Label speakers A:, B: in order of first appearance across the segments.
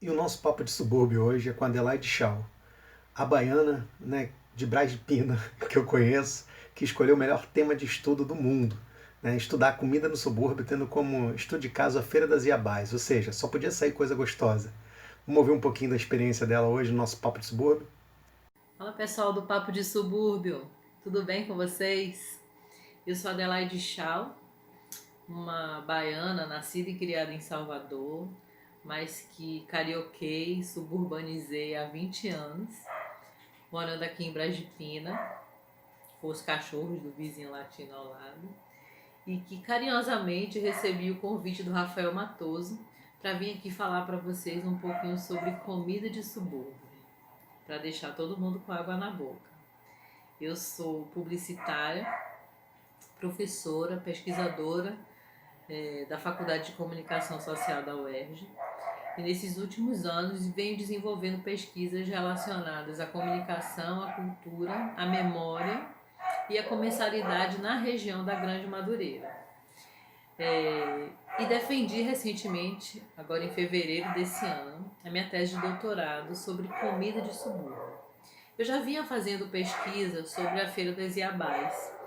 A: E o nosso papo de subúrbio hoje é com a Adelaide Shaw, a baiana, né, de Brás de Pina, que eu conheço, que escolheu o melhor tema de estudo do mundo. Né, estudar a comida no subúrbio, tendo como estudo de caso a Feira das Iabás, ou seja, só podia sair coisa gostosa. Vamos ouvir um pouquinho da experiência dela hoje no nosso papo de subúrbio?
B: Fala pessoal do Papo de Subúrbio, tudo bem com vocês? Eu sou Adelaide Chau, uma baiana nascida e criada em Salvador, mas que carioquei, suburbanizei há 20 anos, morando aqui em Brasília, com os cachorros do vizinho latino ao lado, e que carinhosamente recebi o convite do Rafael Matoso para vir aqui falar para vocês um pouquinho sobre comida de subúrbio, para deixar todo mundo com água na boca. Eu sou publicitária, professora, pesquisadora da Faculdade de Comunicação Social da UERJ e nesses últimos anos venho desenvolvendo pesquisas relacionadas à comunicação, à cultura, à memória e à comensalidade na região da Grande Madureira. E defendi recentemente, agora em fevereiro desse ano, a minha tese de doutorado sobre comida de subúrbio. Eu já vinha fazendo pesquisa sobre a Feira das Iabás,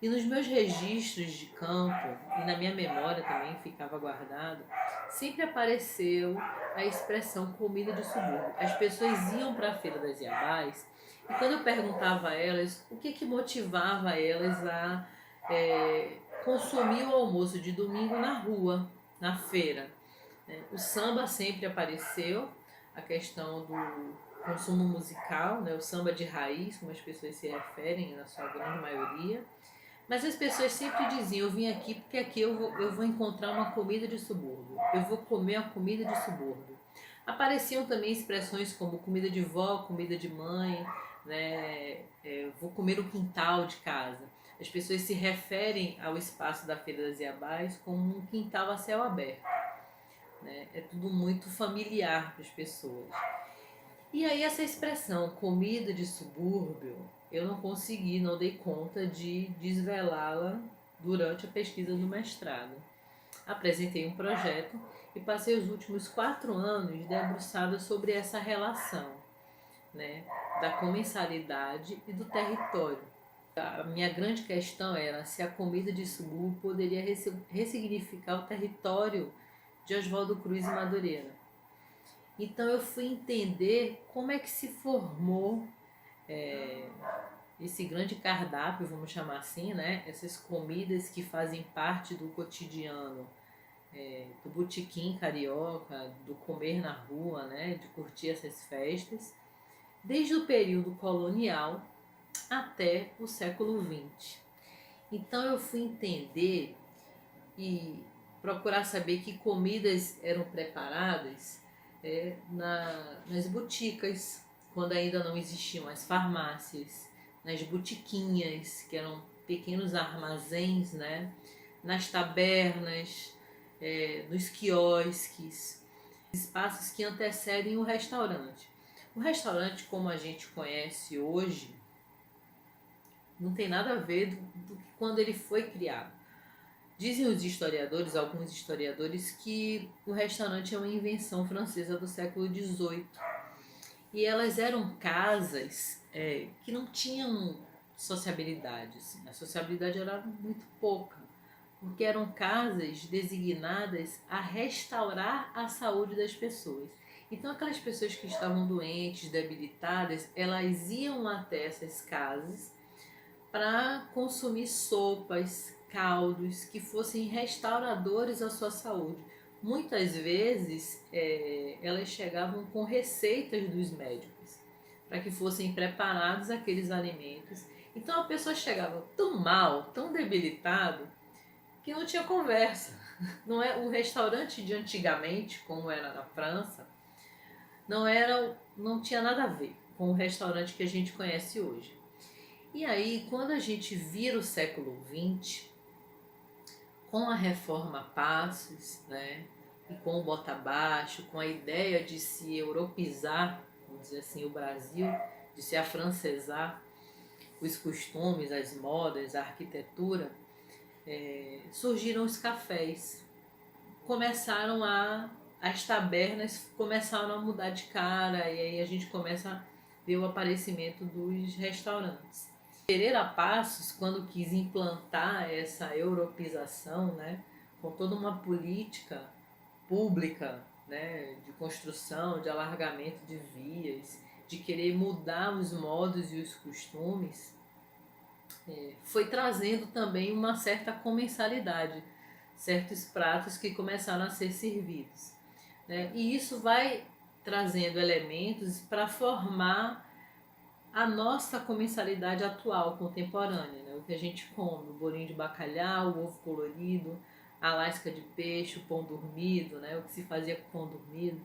B: e nos meus registros de campo, e na minha memória também ficava guardado, sempre apareceu a expressão comida de subúrbio. As pessoas iam para a Feira das Iabás e quando eu perguntava a elas o que motivava elas a consumir o almoço de domingo na rua, na feira. O samba sempre apareceu, a questão do consumo musical, né, o samba de raiz, como as pessoas se referem na sua grande maioria. Mas as pessoas sempre diziam, eu vim aqui porque aqui eu vou encontrar uma comida de subúrbio, eu vou comer a comida de subúrbio. Apareciam também expressões como comida de vó, comida de mãe, né? Vou comer o quintal de casa. As pessoas se referem ao espaço da Feira das Iabás como um quintal a céu aberto. Né? É tudo muito familiar para as pessoas. E aí essa expressão comida de subúrbio, eu não consegui, não dei conta de desvelá-la durante a pesquisa do mestrado. Apresentei um projeto e passei os últimos 4 anos debruçada sobre essa relação, né, da comensalidade e do território. A minha grande questão era se a comida de subúrbio poderia ressignificar o território de Oswaldo Cruz e Madureira. Então eu fui entender como é que se formou é, esse grande cardápio, vamos chamar assim, né? Essas comidas que fazem parte do cotidiano, do botequim carioca, do comer na rua, né? De curtir essas festas, desde o período colonial até o século XX. Então eu fui entender e procurar saber que comidas eram preparadas nas boticas, quando ainda não existiam as farmácias, nas botiquinhas, que eram pequenos armazéns, né? Nas tabernas, nos quiosques, espaços que antecedem o restaurante. O restaurante, como a gente conhece hoje, não tem nada a ver do que quando ele foi criado. Dizem os historiadores, alguns historiadores, que o restaurante é uma invenção francesa do século XVIII. E elas eram casas que não tinham sociabilidade. Assim. A sociabilidade era muito pouca, porque eram casas designadas a restaurar a saúde das pessoas. Então aquelas pessoas que estavam doentes, debilitadas, elas iam até essas casas para consumir sopas, caldos que fossem restauradores à sua saúde. Muitas vezes elas chegavam com receitas dos médicos para que fossem preparados aqueles alimentos. Então a pessoa chegava tão mal, tão debilitado, que não tinha conversa. Não é o restaurante de antigamente, como era na França, não tinha nada a ver com o restaurante que a gente conhece hoje. E aí, quando a gente vira o século XX, com a reforma Passos, né, e com o bota abaixo, com a ideia de se europeizar, vamos dizer assim, o Brasil, de se afrancesar, os costumes, as modas, a arquitetura, surgiram os cafés. Começaram a as tabernas começaram a mudar de cara e aí a gente começa a ver o aparecimento dos restaurantes. Pereira Passos, quando quis implantar essa europeização, né, com toda uma política pública, né, de construção, de alargamento de vias, de querer mudar os modos e os costumes, foi trazendo também uma certa comensalidade, certos pratos que começaram a ser servidos, né? E isso vai trazendo elementos para formar a nossa comensalidade atual, contemporânea, né? O que a gente come, o bolinho de bacalhau, o ovo colorido, a lasca de peixe, o pão dormido, né? O que se fazia com o pão dormido.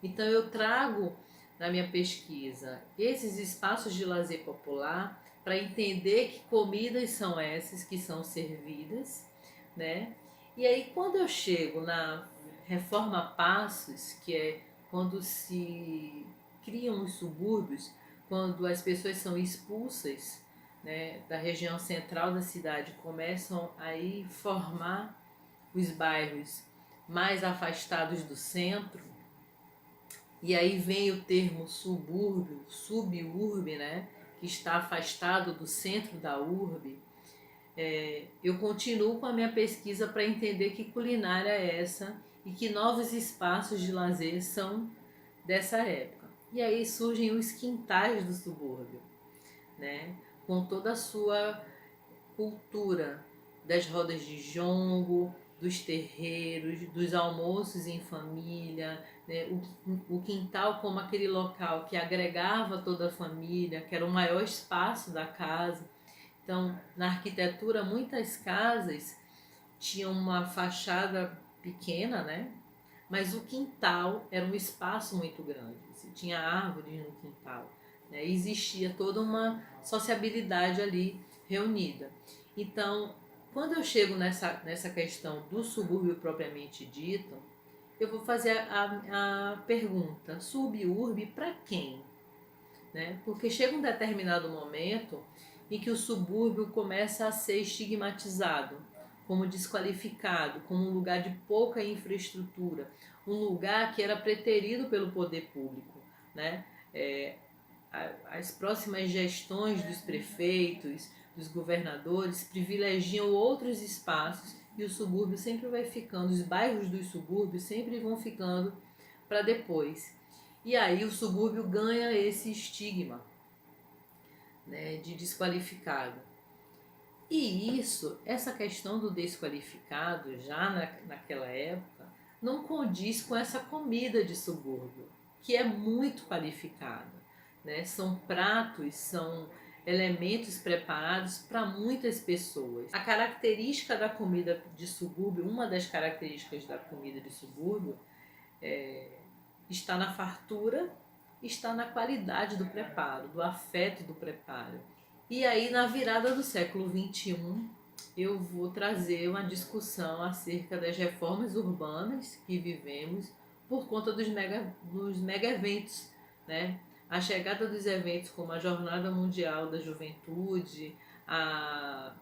B: Então eu trago na minha pesquisa esses espaços de lazer popular para entender que comidas são essas que são servidas, né? E aí quando eu chego na Reforma Passos, que é quando se criam os subúrbios, quando as pessoas são expulsas, né, da região central da cidade, começam a ir formar os bairros mais afastados do centro, e aí vem o termo subúrbio, suburbe, né, que está afastado do centro da urbe. Eu continuo com a minha pesquisa para entender que culinária é essa e que novos espaços de lazer são dessa época. E aí surgem os quintais do subúrbio, né? Com toda a sua cultura das rodas de jongo, dos terreiros, dos almoços em família, né? O quintal como aquele local que agregava toda a família, que era o maior espaço da casa. Então, na arquitetura, muitas casas tinham uma fachada pequena, né? Mas o quintal era um espaço muito grande. Você tinha árvores no quintal, né? Existia toda uma sociabilidade ali reunida. Então, quando eu chego nessa questão do subúrbio propriamente dito, eu vou fazer a pergunta: suburbe para quem? Né? Porque chega um determinado momento em que o subúrbio começa a ser estigmatizado, como desqualificado, como um lugar de pouca infraestrutura, um lugar que era preterido pelo poder público, né? As próximas gestões dos prefeitos, dos governadores, privilegiam outros espaços e o subúrbio sempre vai ficando, os bairros dos subúrbios sempre vão ficando para depois. E aí o subúrbio ganha esse estigma, né, de desqualificado. E isso, essa questão do desqualificado, já naquela época, não condiz com essa comida de subúrbio, que é muito qualificada, né? São pratos, são elementos preparados para muitas pessoas. A característica da comida de subúrbio, uma das características da comida de subúrbio, está na fartura, está na qualidade do preparo, do afeto do preparo. E aí, na virada do século XXI, eu vou trazer uma discussão acerca das reformas urbanas que vivemos por conta dos mega eventos, né? A chegada dos eventos como a Jornada Mundial da Juventude, a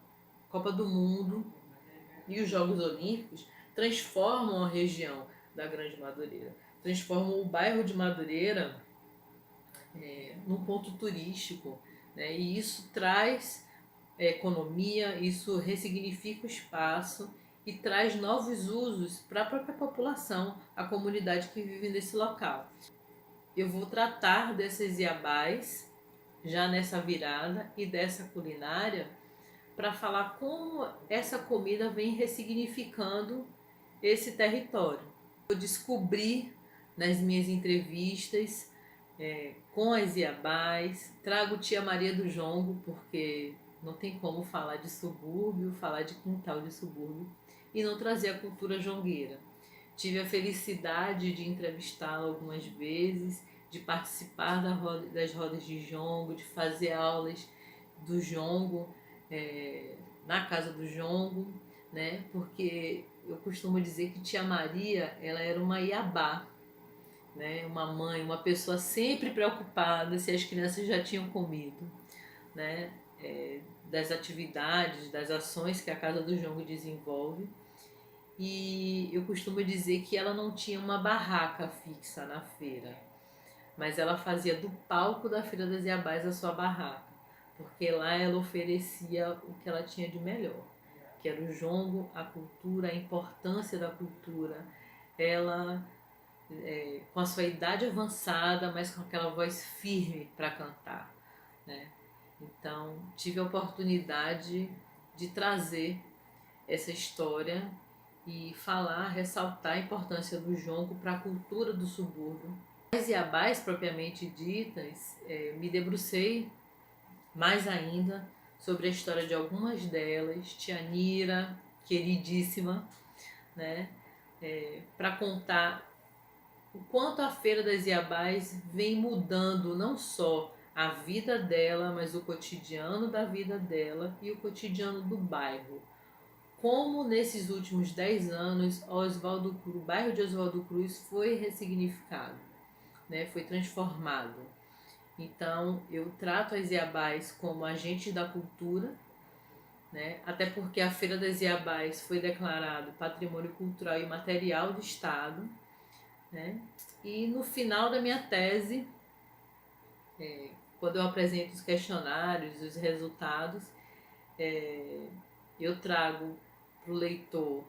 B: Copa do Mundo e os Jogos Olímpicos transformam a região da Grande Madureira, transformam o bairro de Madureira num ponto turístico, né? E isso traz economia, isso ressignifica o espaço e traz novos usos para a própria população, a comunidade que vive nesse local. Eu vou tratar dessas iabás já nessa virada e dessa culinária para falar como essa comida vem ressignificando esse território. Eu descobri nas minhas entrevistas com as iabás, trago Tia Maria do Jongo, porque não tem como falar de subúrbio, falar de quintal de subúrbio e não trazer a cultura jongueira. Tive a felicidade de entrevistá-la algumas vezes, de participar das rodas de jongo, de fazer aulas do jongo na casa do jongo, né? Porque eu costumo dizer que Tia Maria, ela era uma iabá, né? Uma mãe, uma pessoa sempre preocupada se as crianças já tinham comido, né? Das atividades, das ações que a Casa do Jongo desenvolve. e eu costumo dizer que ela não tinha uma barraca fixa na feira, mas ela fazia do palco da Feira das Iabás a sua barraca, porque lá ela oferecia o que ela tinha de melhor, que era o jongo, a cultura, a importância da cultura. Ela, com a sua idade avançada, mas com aquela voz firme para cantar, né? Então, tive a oportunidade de trazer essa história e falar, ressaltar a importância do jongo para a cultura do subúrbio. As Iabás, propriamente ditas, me debrucei mais ainda sobre a história de algumas delas, Tia Nira, queridíssima, né? Para contar o quanto a Feira das Iabás vem mudando não só a vida dela, mas o cotidiano da vida dela e o cotidiano do bairro. Como nesses últimos 10 anos o bairro de Oswaldo Cruz foi ressignificado, né? Foi transformado. Então eu trato as Iabás como agentes da cultura, né? Até porque a Feira das Iabás foi declarado Patrimônio Cultural e Material do Estado, né? E no final da minha tese, quando eu apresento os questionários, os resultados, eu trago para o leitor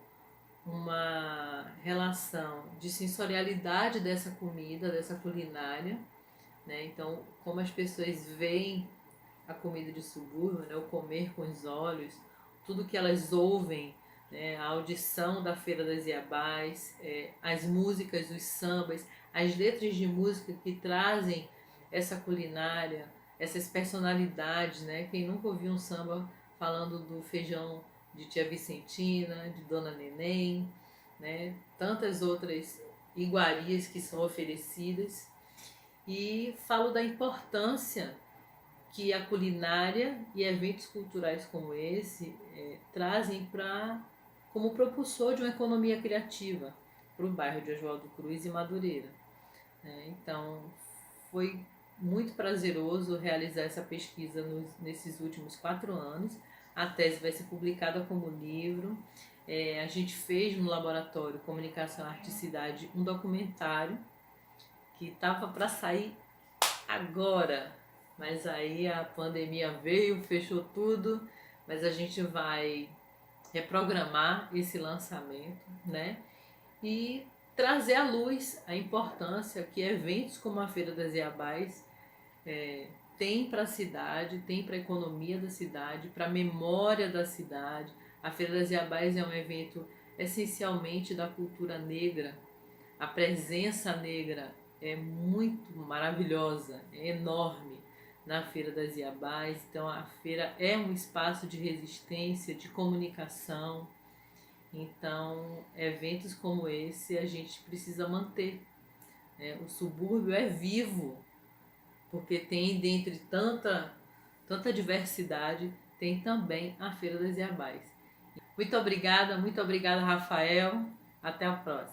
B: uma relação de sensorialidade dessa comida, dessa culinária, né? Então, como as pessoas veem a comida de subúrbio, né? O comer com os olhos, tudo que elas ouvem, né? A audição da Feira das Iabás, as músicas, os sambas, as letras de música que trazem essa culinária, essas personalidades, né? Quem nunca ouviu um samba falando do feijão de Tia Vicentina, de Dona Neném, né? Tantas outras iguarias que são oferecidas. E falo da importância que a culinária e eventos culturais como esse trazem como propulsor de uma economia criativa para o bairro de Oswaldo Cruz e Madureira. Então, foi muito prazeroso realizar essa pesquisa nesses últimos 4 anos. A tese vai ser publicada como livro. A gente fez no laboratório Comunicação, Arte e Cidade um documentário que estava para sair agora, mas aí a pandemia veio, fechou tudo, mas a gente vai reprogramar esse lançamento, né? E trazer à luz a importância que eventos como a Feira das Iabás tem para a cidade, tem para a economia da cidade, para a memória da cidade. A Feira das Iabás é um evento essencialmente da cultura negra. A presença negra é muito maravilhosa, é enorme na Feira das Iabás. Então a feira é um espaço de resistência, de comunicação. Então eventos como esse a gente precisa manter. O subúrbio é vivo, porque tem, dentre tanta diversidade, tem também a Feira das Iabás. Muito obrigada, Rafael. Até a próxima.